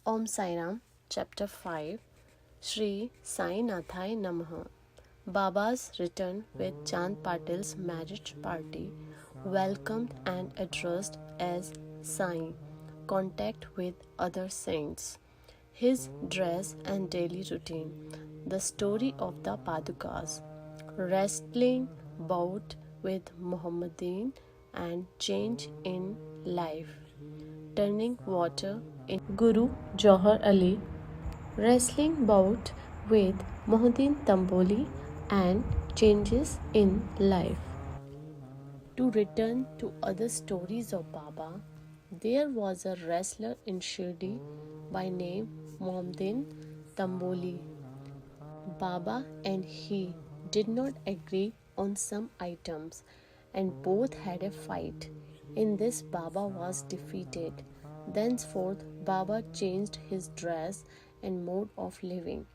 Om Sai Ram, Chapter 5, Shri Sai Nathai Namaha. Baba's return with Chand Patil's marriage party, welcomed and addressed as Sai, contact with other saints, his dress and daily routine, the story of the Padukas, wrestling bout with Mohdin and change in life, turning water in Guru Johar Ali, wrestling bout with Mohdin Tamboli and changes in life. To return to other stories of Baba, there was a wrestler in Shirdi by name Mohdin Tamboli. Baba and he did not agree on some items and both had a fight. In this, Baba was defeated. Thenceforth, Baba changed his dress and mode of living.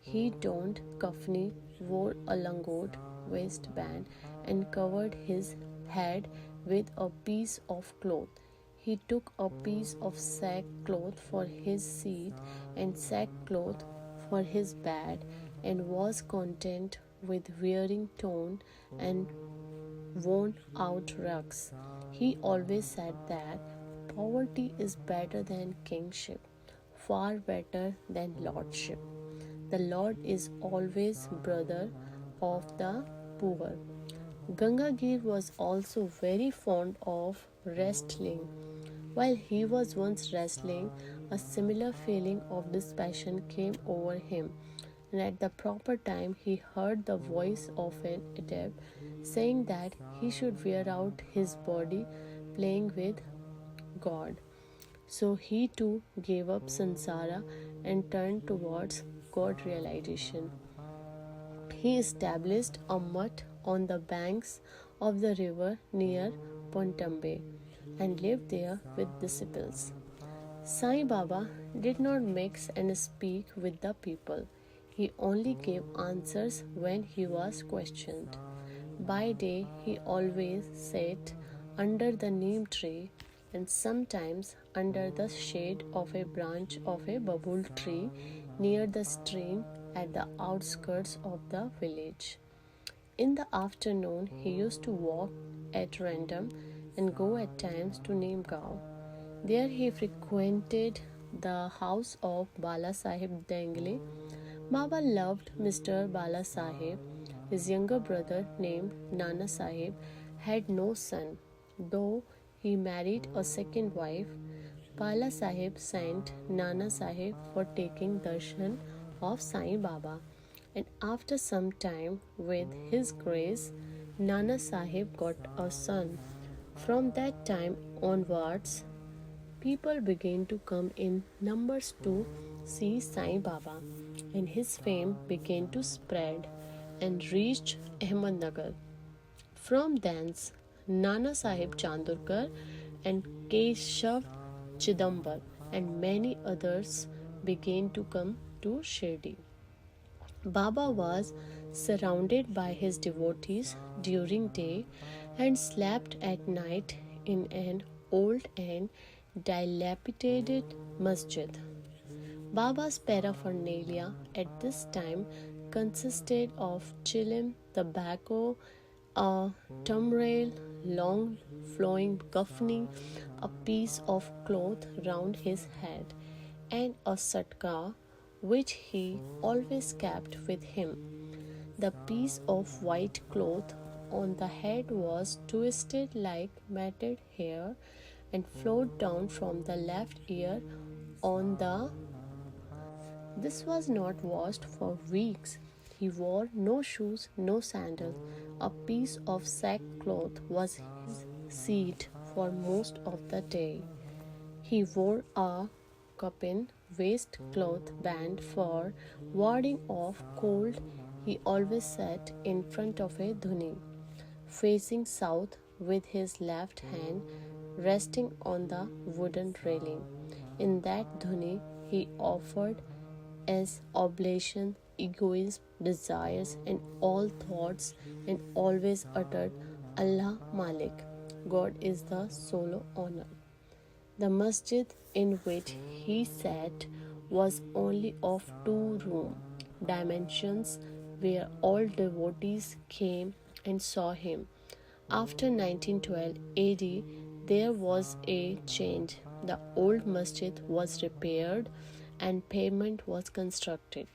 He donned kafni, wore a langot waistband, and covered his head with a piece of cloth. He took a piece of sackcloth for his seat and sackcloth for his bed, and was content with wearing torn and worn out rugs. He always said that poverty is better than kingship, far better than lordship. The Lord is always brother of the poor. Gangagir was also very fond of wrestling. While he was once wrestling, a similar feeling of dispassion came over him, and at the proper time he heard the voice of an adept saying that he should wear out his body playing with God. So he too gave up sansara and turned towards God realization. He established a mutt on the banks of the river near Pontambe and lived there with disciples. Sai Baba did not mix and speak with the people. He only gave answers when he was questioned. By day, he always sat under the neem tree and sometimes under the shade of a branch of a babul tree near the stream at the outskirts of the village. In the afternoon, he used to walk at random and go at times to Neemgaon. There he frequented the house of Bala Sahib Dengle. Baba loved Mr. Bala Sahib. His younger brother, named Nana Sahib, had no son, though he married a second wife. Bala Sahib sent Nana Sahib for taking darshan of Sai Baba, and after some time, with his grace, Nana Sahib got a son. From that time onwards, people began to come in numbers to see Sai Baba, and his fame began to spread and reached Ahmednagar. From thence, Nana Sahib Chandurkar and Keshav Chidambar and many others began to come to Shirdi. Baba was surrounded by his devotees during day and slept at night in an old and dilapidated masjid. Baba's paraphernalia at this time consisted of chilim, tobacco, a tamrail, long flowing kafni, a piece of cloth round his head, and a satka which he always kept with him. The piece of white cloth on the head was twisted like matted hair and flowed down from the left ear on the. This was not washed for weeks. He wore no shoes, no sandals. A piece of sackcloth was his seat for most of the day. He wore a kapin waistcloth band for warding off cold. He always sat in front of a dhuni, facing south with his left hand resting on the wooden railing. In that dhuni, he offered as oblation, egoism, desires, and all thoughts, and always uttered Allah Malik. God is the sole owner. The masjid in which he sat was only of 2 room dimensions, where all devotees came and saw him. After 1912 AD, there was a change. The old masjid was repaired and pavement was constructed.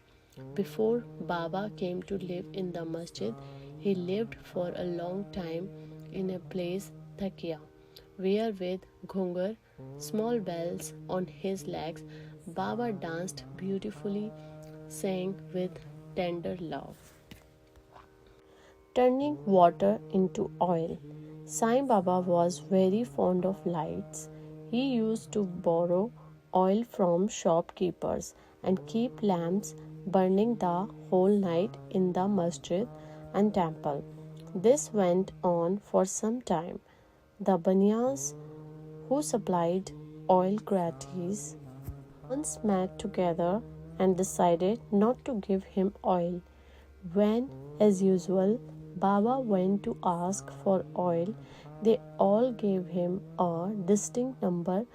Before Baba came to live in the masjid, he lived for a long time in a place Thakia, where with ghungar, small bells on his legs, Baba danced beautifully, sang with tender love. Turning water into oil. Sai Baba was very fond of lights. He used to borrow oil from shopkeepers and keep lamps burning the whole night in the masjid and temple. This went on for some time. The Banyas, who supplied oil gratis, once met together and decided not to give him oil. When, as usual, Baba went to ask for oil, they all gave him a distinct number.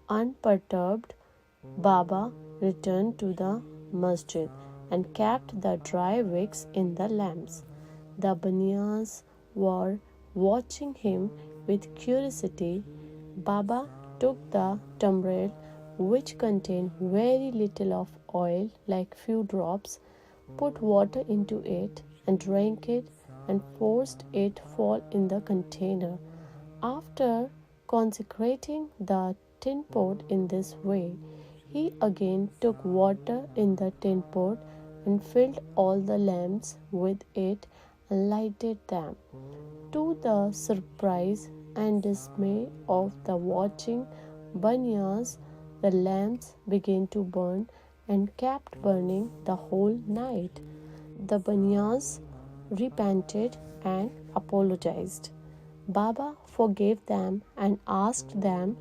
Unperturbed, Baba returned to the masjid and kept the dry wicks in the lamps. The Baniyas were watching him with curiosity. Baba took the tambrel, which contained very little of oil, like few drops, put water into it and drank it and forced it fall in the container. After consecrating the tin pot in this way, he again took water in the tin pot and filled all the lamps with it and lighted them. To the surprise and dismay of the watching Banyas, the lamps began to burn and kept burning the whole night. The Banyas repented and apologized. Baba forgave them and asked them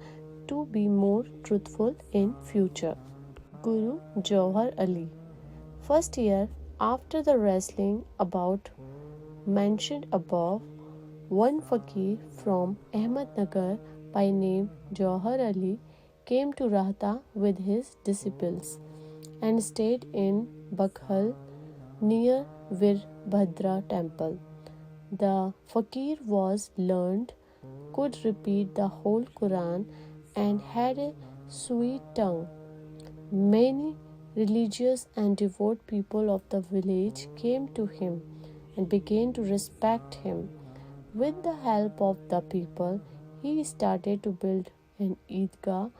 to be more truthful in future. Guru Javhar Ali. First year after the wrestling about mentioned above, one fakir from Ahmednagar by name Javhar Ali came to Rahta with his disciples and stayed in Bakhal near Virbhadra temple. The fakir was learned, could repeat the whole Quran, and had a sweet tongue. Many religious and devout people of the village came to him and began to respect him. With the help of the people, he started to build an Eidgah,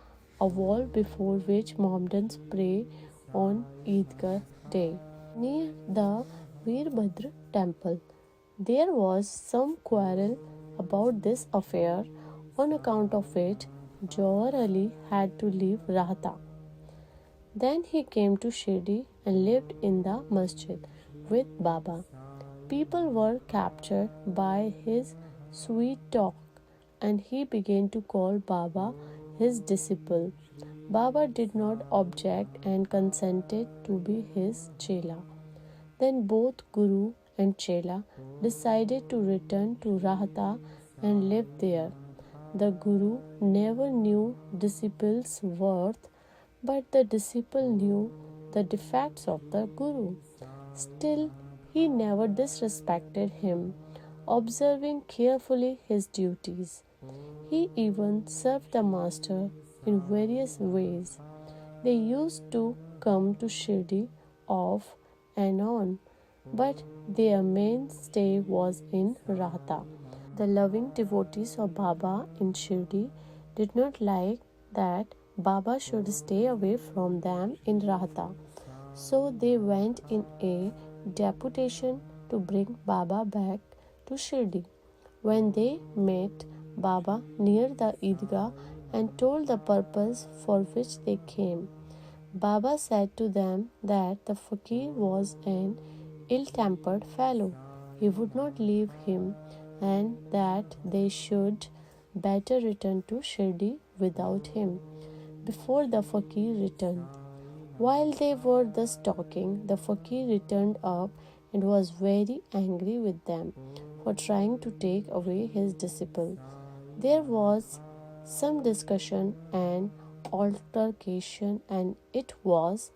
a wall before which Mohammedans pray on Eidgah day. Near the Virbhadra temple, there was some quarrel about this affair, on account of which Javhar Ali had to leave Rahta. Then he came to Shri and lived in the masjid with Baba. People were captured by his sweet talk and he began to call Baba his disciple. Baba did not object and consented to be his chela. Then both Guru and Chela decided to return to Rahta and live there. The Guru never knew disciple's worth, but the disciple knew the defects of the Guru. Still, he never disrespected him, observing carefully his duties. He even served the master in various ways. They used to come to Shri off and on, but their mainstay was in Rahta. The loving devotees of Baba in Shri did not like that Baba should stay away from them in Rahta, so they went in a deputation to bring Baba back to Shri. When they met Baba near the Eidgah and told the purpose for which they came, Baba said to them that the fakir was an ill-tempered fellow. He would not leave him and that they should better return to Shri without him before the fakir returned. While they were thus talking, the fakir returned up and was very angry with them for trying to take away his disciple. There was some discussion and altercation, and it was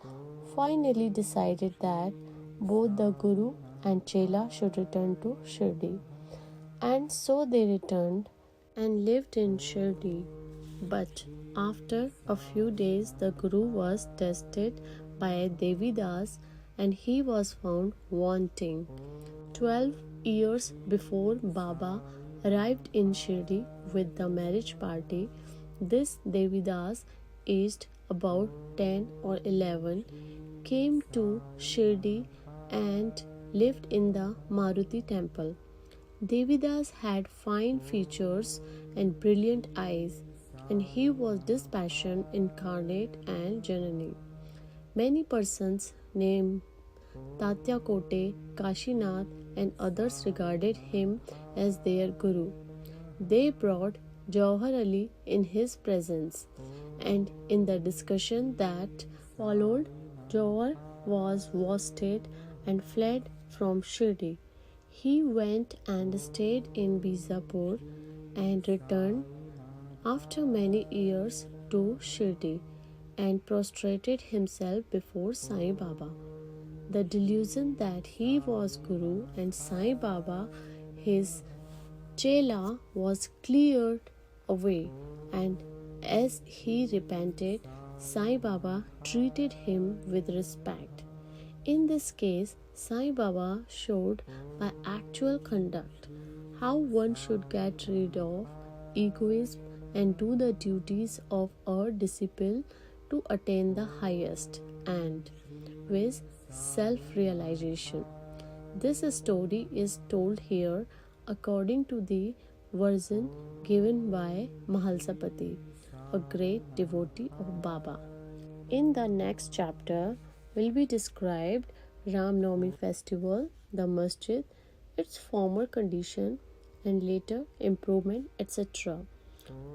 finally decided that both the Guru and Chela should return to Shirdi. And so they returned and lived in Shirdi. But after a few days, the Guru was tested by Devidas and he was found wanting. 12 years before Baba arrived in Shirdi with the marriage party, this Devidas, aged about 10 or 11, came to Shirdi and lived in the Maruti temple. Devidas had fine features and brilliant eyes, and he was dispassion incarnate and Janani. Many persons named Tatya Kote, Kashinath, and others regarded him as their guru. They brought Javhar Ali in his presence, and in the discussion that followed, Javhar was worsted and fled from Shirdi. He went and stayed in Bijapur and returned after many years to Shirdi and prostrated himself before Sai Baba. The delusion that he was Guru and Sai Baba his Chela was cleared away, and as he repented, Sai Baba treated him with respect. In this case, Sai Baba showed by actual conduct how one should get rid of egoism and do the duties of a disciple to attain the highest and with self-realization. This story is told here according to the version given by Mahalsapati, a great devotee of Baba. In the next chapter will be described Ram Navami festival, the masjid, its former condition and later improvement, etc.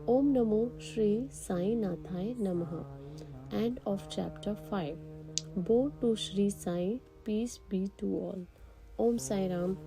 Om Namo Shri Sai Nathai Namaha. End of chapter 5. Bout to Shri Sai, peace be to all. Om Sai Ram.